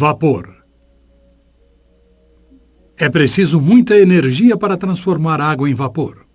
Vapor. É preciso muita energia para transformar água em vapor.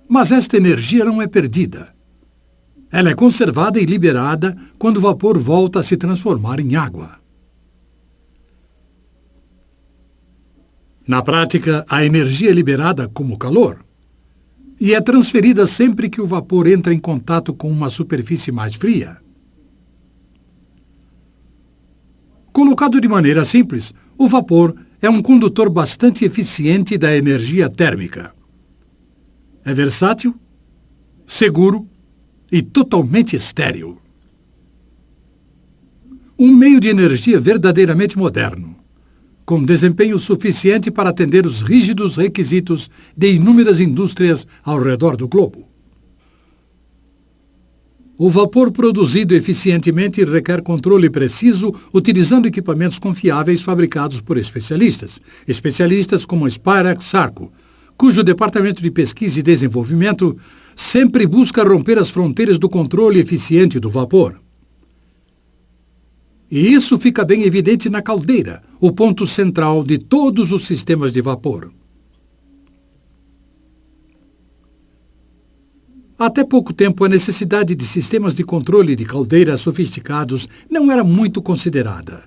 Mas esta energia não é perdida. Ela é conservada e liberada quando o vapor volta a se transformar em água. Na prática, a energia é liberada como calor e é transferida sempre que o vapor entra em contato com uma superfície mais fria. Colocado de maneira simples, o vapor é um condutor bastante eficiente da energia térmica. É versátil, seguro e totalmente estéril. Um meio de energia verdadeiramente moderno, com desempenho suficiente para atender os rígidos requisitos de inúmeras indústrias ao redor do globo. O vapor produzido eficientemente requer controle preciso utilizando equipamentos confiáveis fabricados por especialistas como a Spirax-Sarco, cujo departamento de pesquisa e desenvolvimento sempre busca romper as fronteiras do controle eficiente do vapor. E isso fica bem evidente na caldeira, o ponto central de todos os sistemas de vapor. Até pouco tempo, a necessidade de sistemas de controle de caldeiras sofisticados não era muito considerada.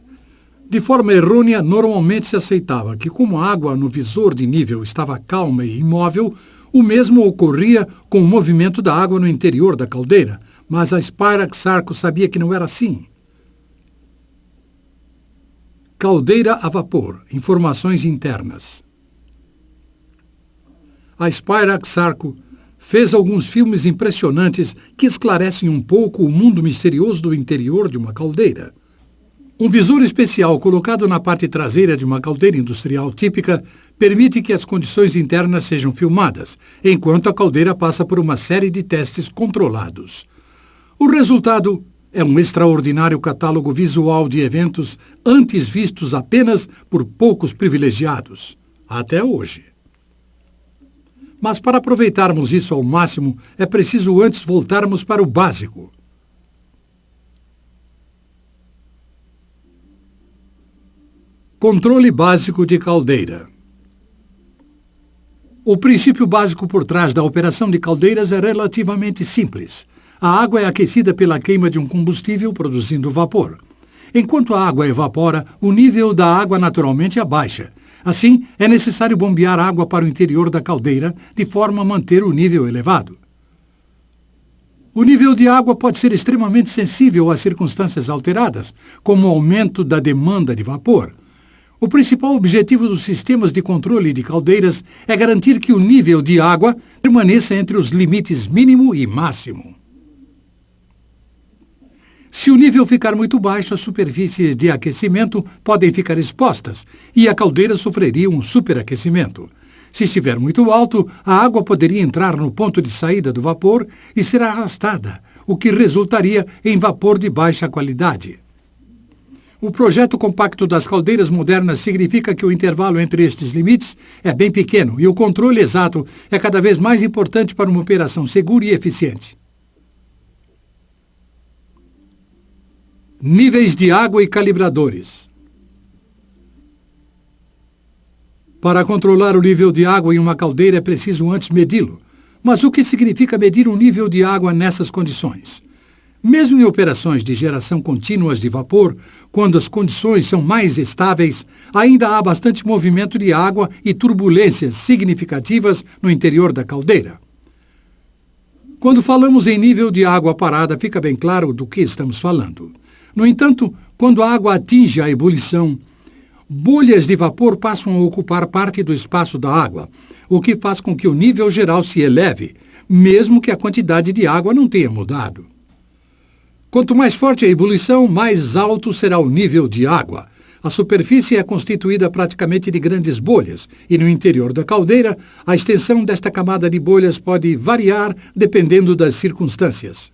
De forma errônea, normalmente se aceitava que, como a água no visor de nível estava calma e imóvel, o mesmo ocorria com o movimento da água no interior da caldeira, mas a Spirax-Sarco sabia que não era assim. Caldeira a vapor. Informações internas. A Spirax-Sarco fez alguns filmes impressionantes que esclarecem um pouco o mundo misterioso do interior de uma caldeira. Um visor especial colocado na parte traseira de uma caldeira industrial típica permite que as condições internas sejam filmadas, enquanto a caldeira passa por uma série de testes controlados. O resultado é um extraordinário catálogo visual de eventos antes vistos apenas por poucos privilegiados, até hoje. Mas para aproveitarmos isso ao máximo, é preciso antes voltarmos para o básico. Controle básico de caldeira. O princípio básico por trás da operação de caldeiras é relativamente simples. A água é aquecida pela queima de um combustível, produzindo vapor. Enquanto a água evapora, o nível da água naturalmente abaixa. Assim, é necessário bombear água para o interior da caldeira, de forma a manter o nível elevado. O nível de água pode ser extremamente sensível a circunstâncias alteradas, como o aumento da demanda de vapor. O principal objetivo dos sistemas de controle de caldeiras é garantir que o nível de água permaneça entre os limites mínimo e máximo. Se o nível ficar muito baixo, as superfícies de aquecimento podem ficar expostas e a caldeira sofreria um superaquecimento. Se estiver muito alto, a água poderia entrar no ponto de saída do vapor e ser arrastada, o que resultaria em vapor de baixa qualidade. O projeto compacto das caldeiras modernas significa que o intervalo entre estes limites é bem pequeno e o controle exato é cada vez mais importante para uma operação segura e eficiente. Níveis de água e calibradores. Para controlar o nível de água em uma caldeira é preciso antes medi-lo. Mas o que significa medir o nível de água nessas condições? Mesmo em operações de geração contínuas de vapor, quando as condições são mais estáveis, ainda há bastante movimento de água e turbulências significativas no interior da caldeira. Quando falamos em nível de água parada, fica bem claro do que estamos falando. No entanto, quando a água atinge a ebulição, bolhas de vapor passam a ocupar parte do espaço da água, o que faz com que o nível geral se eleve, mesmo que a quantidade de água não tenha mudado. Quanto mais forte a ebulição, mais alto será o nível de água. A superfície é constituída praticamente de grandes bolhas e no interior da caldeira, a extensão desta camada de bolhas pode variar dependendo das circunstâncias.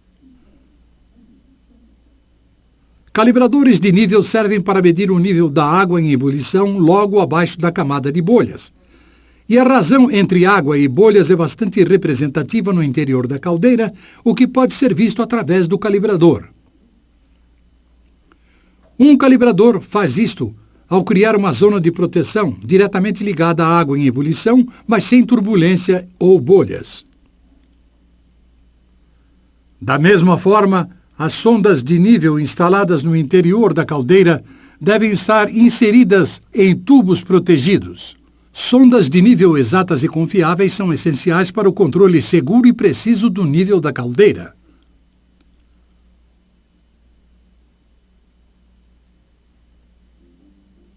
Calibradores de nível servem para medir o nível da água em ebulição logo abaixo da camada de bolhas. E a razão entre água e bolhas é bastante representativa no interior da caldeira, o que pode ser visto através do calibrador. Um calibrador faz isto ao criar uma zona de proteção diretamente ligada à água em ebulição, mas sem turbulência ou bolhas. Da mesma forma, as sondas de nível instaladas no interior da caldeira devem estar inseridas em tubos protegidos. Sondas de nível exatas e confiáveis são essenciais para o controle seguro e preciso do nível da caldeira.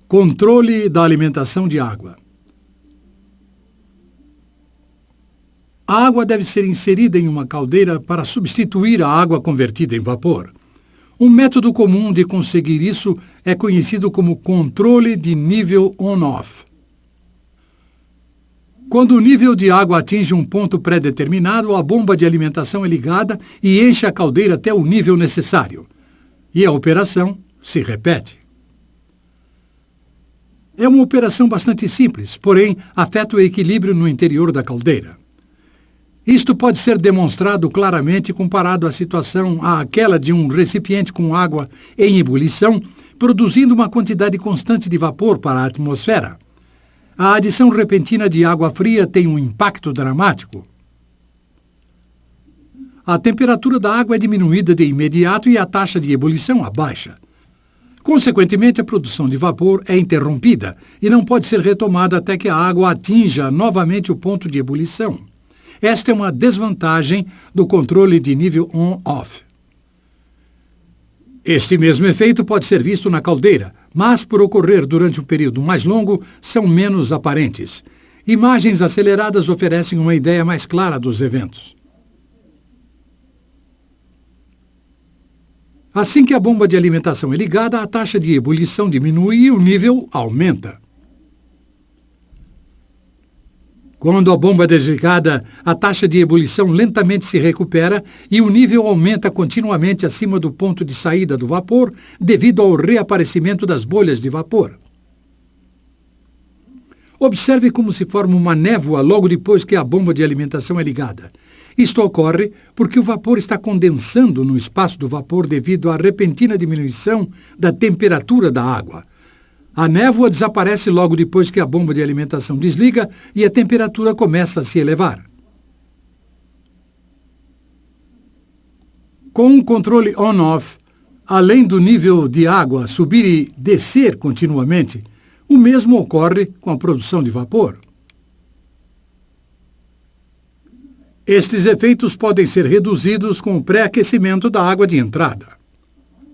Controle da alimentação de água. A água deve ser inserida em uma caldeira para substituir a água convertida em vapor. Um método comum de conseguir isso é conhecido como controle de nível on-off. Quando o nível de água atinge um ponto pré-determinado, a bomba de alimentação é ligada e enche a caldeira até o nível necessário. E a operação se repete. É uma operação bastante simples, porém afeta o equilíbrio no interior da caldeira. Isto pode ser demonstrado claramente comparado à situação àquela de um recipiente com água em ebulição, produzindo uma quantidade constante de vapor para a atmosfera. A adição repentina de água fria tem um impacto dramático. A temperatura da água é diminuída de imediato e a taxa de ebulição abaixa. Consequentemente, a produção de vapor é interrompida e não pode ser retomada até que a água atinja novamente o ponto de ebulição. Esta é uma desvantagem do controle de nível on-off. Este mesmo efeito pode ser visto na caldeira, mas, por ocorrer durante um período mais longo, são menos aparentes. Imagens aceleradas oferecem uma ideia mais clara dos eventos. Assim que a bomba de alimentação é ligada, a taxa de ebulição diminui e o nível aumenta. Quando a bomba é desligada, a taxa de ebulição lentamente se recupera e o nível aumenta continuamente acima do ponto de saída do vapor devido ao reaparecimento das bolhas de vapor. Observe como se forma uma névoa logo depois que a bomba de alimentação é ligada. Isto ocorre porque o vapor está condensando no espaço do vapor devido à repentina diminuição da temperatura da água. A névoa desaparece logo depois que a bomba de alimentação desliga e a temperatura começa a se elevar. Com um controle on-off, além do nível de água subir e descer continuamente, o mesmo ocorre com a produção de vapor. Estes efeitos podem ser reduzidos com o pré-aquecimento da água de entrada.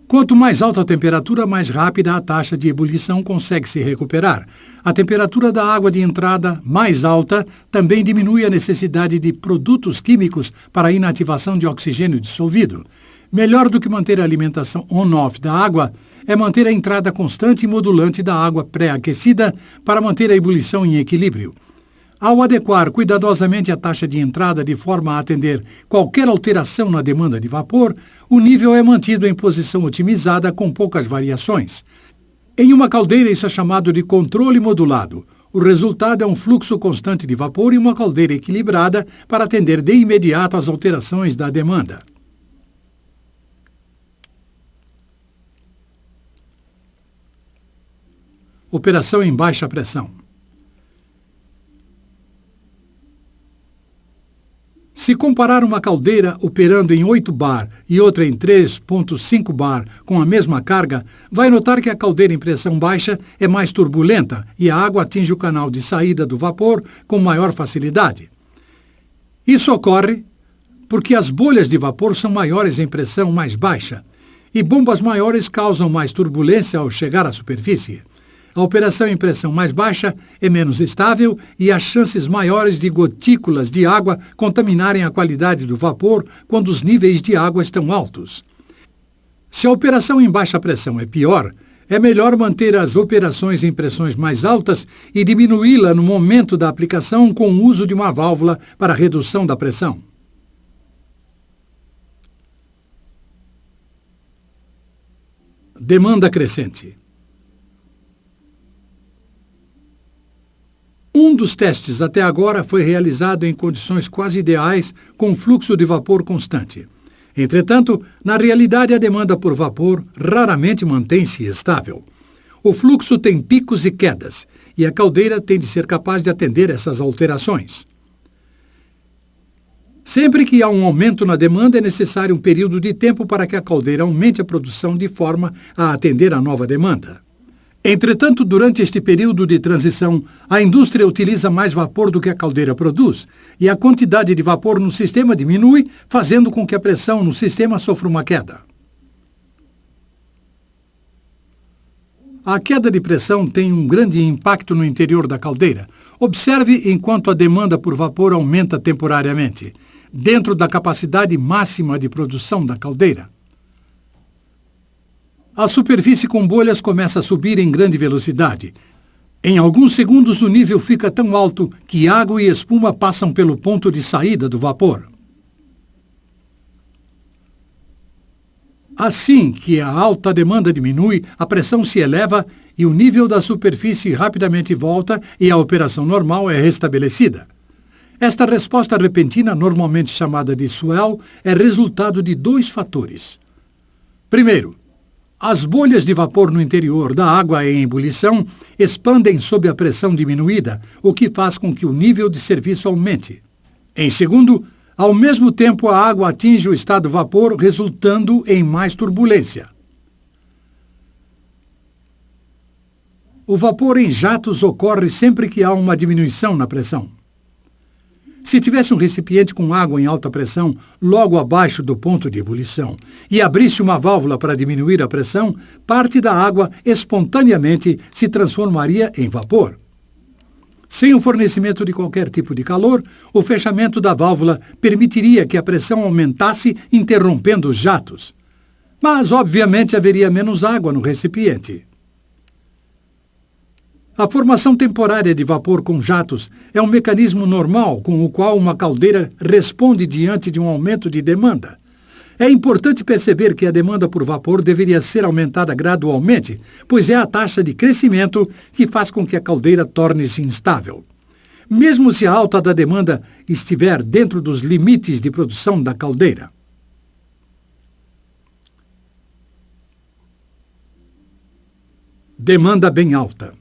Quanto mais alta a temperatura, mais rápida a taxa de ebulição consegue se recuperar. A temperatura da água de entrada mais alta também diminui a necessidade de produtos químicos para a inativação de oxigênio dissolvido. Melhor do que manter a alimentação on-off da água é manter a entrada constante e modulante da água pré-aquecida para manter a ebulição em equilíbrio. Ao adequar cuidadosamente a taxa de entrada de forma a atender qualquer alteração na demanda de vapor, o nível é mantido em posição otimizada com poucas variações. Em uma caldeira, isso é chamado de controle modulado. O resultado é um fluxo constante de vapor e uma caldeira equilibrada para atender de imediato às alterações da demanda. Operação em baixa pressão. Se comparar uma caldeira operando em 8 bar e outra em 3,5 bar com a mesma carga, vai notar que a caldeira em pressão baixa é mais turbulenta e a água atinge o canal de saída do vapor com maior facilidade. Isso ocorre porque as bolhas de vapor são maiores em pressão mais baixa e bombas maiores causam mais turbulência ao chegar à superfície. A operação em pressão mais baixa é menos estável e há chances maiores de gotículas de água contaminarem a qualidade do vapor quando os níveis de água estão altos. Se a operação em baixa pressão é pior, é melhor manter as operações em pressões mais altas e diminuí-la no momento da aplicação com o uso de uma válvula para redução da pressão. Demanda crescente. Um dos testes até agora foi realizado em condições quase ideais com fluxo de vapor constante. Entretanto, na realidade, a demanda por vapor raramente mantém-se estável. O fluxo tem picos e quedas, e a caldeira tem de ser capaz de atender essas alterações. Sempre que há um aumento na demanda, é necessário um período de tempo para que a caldeira aumente a produção de forma a atender à nova demanda. Entretanto, durante este período de transição, a indústria utiliza mais vapor do que a caldeira produz, e a quantidade de vapor no sistema diminui, fazendo com que a pressão no sistema sofra uma queda. A queda de pressão tem um grande impacto no interior da caldeira. Observe enquanto a demanda por vapor aumenta temporariamente, dentro da capacidade máxima de produção da caldeira. A superfície com bolhas começa a subir em grande velocidade. Em alguns segundos, o nível fica tão alto que água e espuma passam pelo ponto de saída do vapor. Assim que a alta demanda diminui, a pressão se eleva e o nível da superfície rapidamente volta e a operação normal é restabelecida. Esta resposta repentina, normalmente chamada de swell, é resultado de dois fatores. Primeiro, as bolhas de vapor no interior da água em ebulição expandem sob a pressão diminuída, o que faz com que o nível de serviço aumente. Em segundo, ao mesmo tempo a água atinge o estado vapor, resultando em mais turbulência. O vapor em jatos ocorre sempre que há uma diminuição na pressão. Se tivesse um recipiente com água em alta pressão logo abaixo do ponto de ebulição e abrisse uma válvula para diminuir a pressão, parte da água espontaneamente se transformaria em vapor. Sem o fornecimento de qualquer tipo de calor, o fechamento da válvula permitiria que a pressão aumentasse, interrompendo os jatos. Mas, obviamente, haveria menos água no recipiente. A formação temporária de vapor com jatos é um mecanismo normal com o qual uma caldeira responde diante de um aumento de demanda. É importante perceber que a demanda por vapor deveria ser aumentada gradualmente, pois é a taxa de crescimento que faz com que a caldeira torne-se instável. Mesmo se a alta da demanda estiver dentro dos limites de produção da caldeira. Demanda bem alta.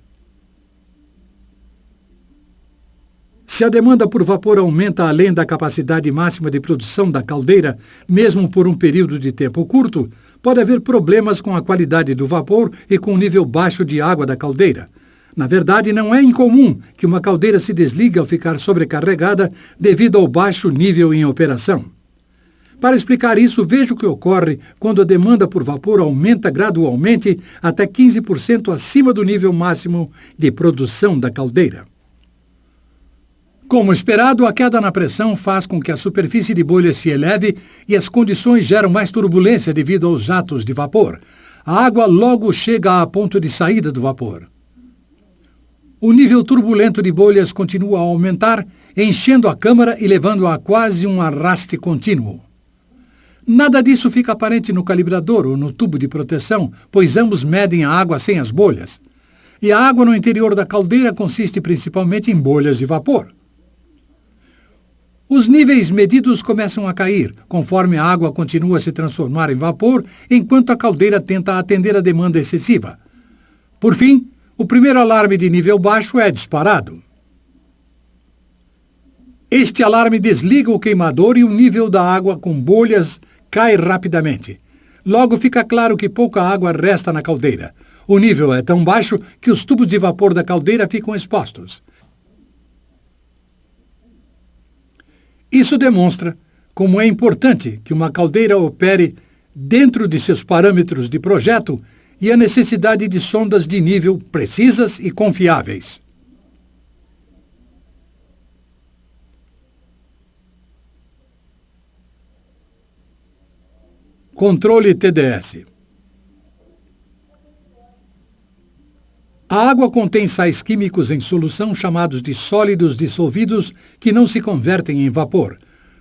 Se a demanda por vapor aumenta além da capacidade máxima de produção da caldeira, mesmo por um período de tempo curto, pode haver problemas com a qualidade do vapor e com o nível baixo de água da caldeira. Na verdade, não é incomum que uma caldeira se desligue ao ficar sobrecarregada devido ao baixo nível em operação. Para explicar isso, veja o que ocorre quando a demanda por vapor aumenta gradualmente até 15% acima do nível máximo de produção da caldeira. Como esperado, a queda na pressão faz com que a superfície de bolha se eleve e as condições geram mais turbulência devido aos jatos de vapor. A água logo chega a ponto de saída do vapor. O nível turbulento de bolhas continua a aumentar, enchendo a câmara e levando a quase um arraste contínuo. Nada disso fica aparente no calibrador ou no tubo de proteção, pois ambos medem a água sem as bolhas. E a água no interior da caldeira consiste principalmente em bolhas de vapor. Os níveis medidos começam a cair, conforme a água continua a se transformar em vapor, enquanto a caldeira tenta atender a demanda excessiva. Por fim, o primeiro alarme de nível baixo é disparado. Este alarme desliga o queimador e o nível da água com bolhas cai rapidamente. Logo fica claro que pouca água resta na caldeira. O nível é tão baixo que os tubos de vapor da caldeira ficam expostos. Isso demonstra como é importante que uma caldeira opere dentro de seus parâmetros de projeto e a necessidade de sondas de nível precisas e confiáveis. Controle TDS. A água contém sais químicos em solução chamados de sólidos dissolvidos que não se convertem em vapor.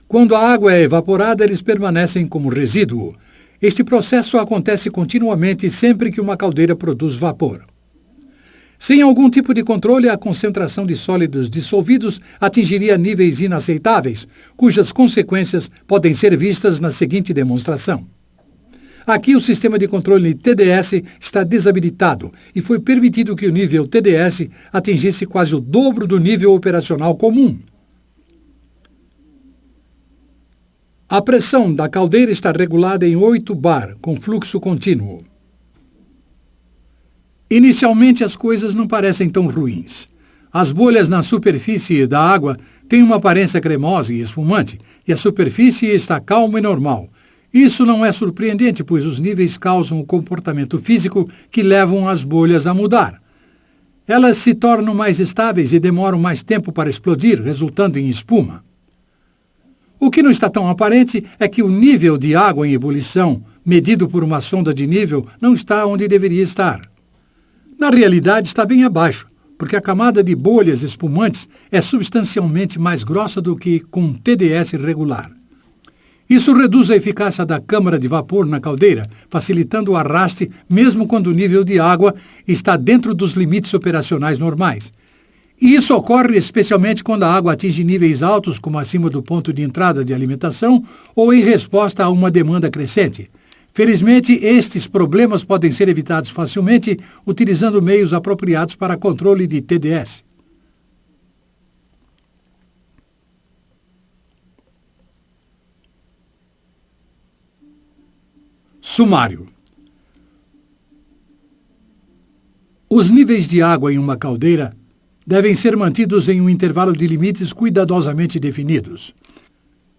Quando a água é evaporada, eles permanecem como resíduo. Este processo acontece continuamente sempre que uma caldeira produz vapor. Sem algum tipo de controle, a concentração de sólidos dissolvidos atingiria níveis inaceitáveis, cujas consequências podem ser vistas na seguinte demonstração. Aqui o sistema de controle TDS está desabilitado e foi permitido que o nível TDS atingisse quase o dobro do nível operacional comum. A pressão da caldeira está regulada em 8 bar, com fluxo contínuo. Inicialmente as coisas não parecem tão ruins. As bolhas na superfície da água têm uma aparência cremosa e espumante, e a superfície está calma e normal. Isso não é surpreendente, pois os níveis causam o comportamento físico que levam as bolhas a mudar. Elas se tornam mais estáveis e demoram mais tempo para explodir, resultando em espuma. O que não está tão aparente é que o nível de água em ebulição, medido por uma sonda de nível, não está onde deveria estar. Na realidade, está bem abaixo, porque a camada de bolhas espumantes é substancialmente mais grossa do que com TDS regular. Isso reduz a eficácia da câmara de vapor na caldeira, facilitando o arraste mesmo quando o nível de água está dentro dos limites operacionais normais. E isso ocorre especialmente quando a água atinge níveis altos, como acima do ponto de entrada de alimentação, ou em resposta a uma demanda crescente. Felizmente, estes problemas podem ser evitados facilmente utilizando meios apropriados para controle de TDS. Sumário. Os níveis de água em uma caldeira devem ser mantidos em um intervalo de limites cuidadosamente definidos.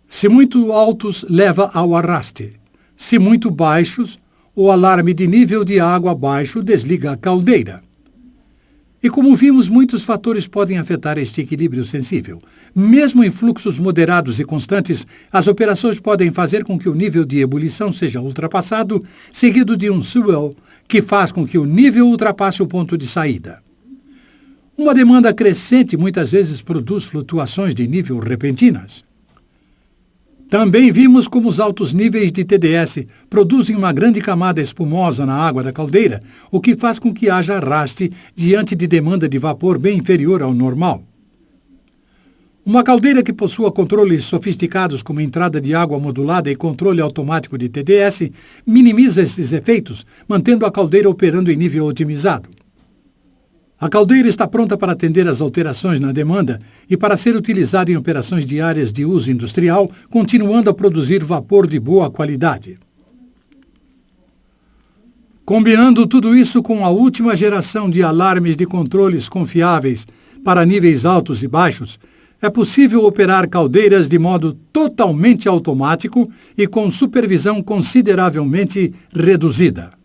Se muito altos, leva ao arraste. Se muito baixos, o alarme de nível de água baixo desliga a caldeira. E como vimos, muitos fatores podem afetar este equilíbrio sensível. Mesmo em fluxos moderados e constantes, as operações podem fazer com que o nível de ebulição seja ultrapassado, seguido de um swell, que faz com que o nível ultrapasse o ponto de saída. Uma demanda crescente muitas vezes produz flutuações de nível repentinas. Também vimos como os altos níveis de TDS produzem uma grande camada espumosa na água da caldeira, o que faz com que haja arraste diante de demanda de vapor bem inferior ao normal. Uma caldeira que possua controles sofisticados como entrada de água modulada e controle automático de TDS minimiza esses efeitos, mantendo a caldeira operando em nível otimizado. A caldeira está pronta para atender às alterações na demanda e para ser utilizada em operações diárias de uso industrial, continuando a produzir vapor de boa qualidade. Combinando tudo isso com a última geração de alarmes de controles confiáveis para níveis altos e baixos, é possível operar caldeiras de modo totalmente automático e com supervisão consideravelmente reduzida.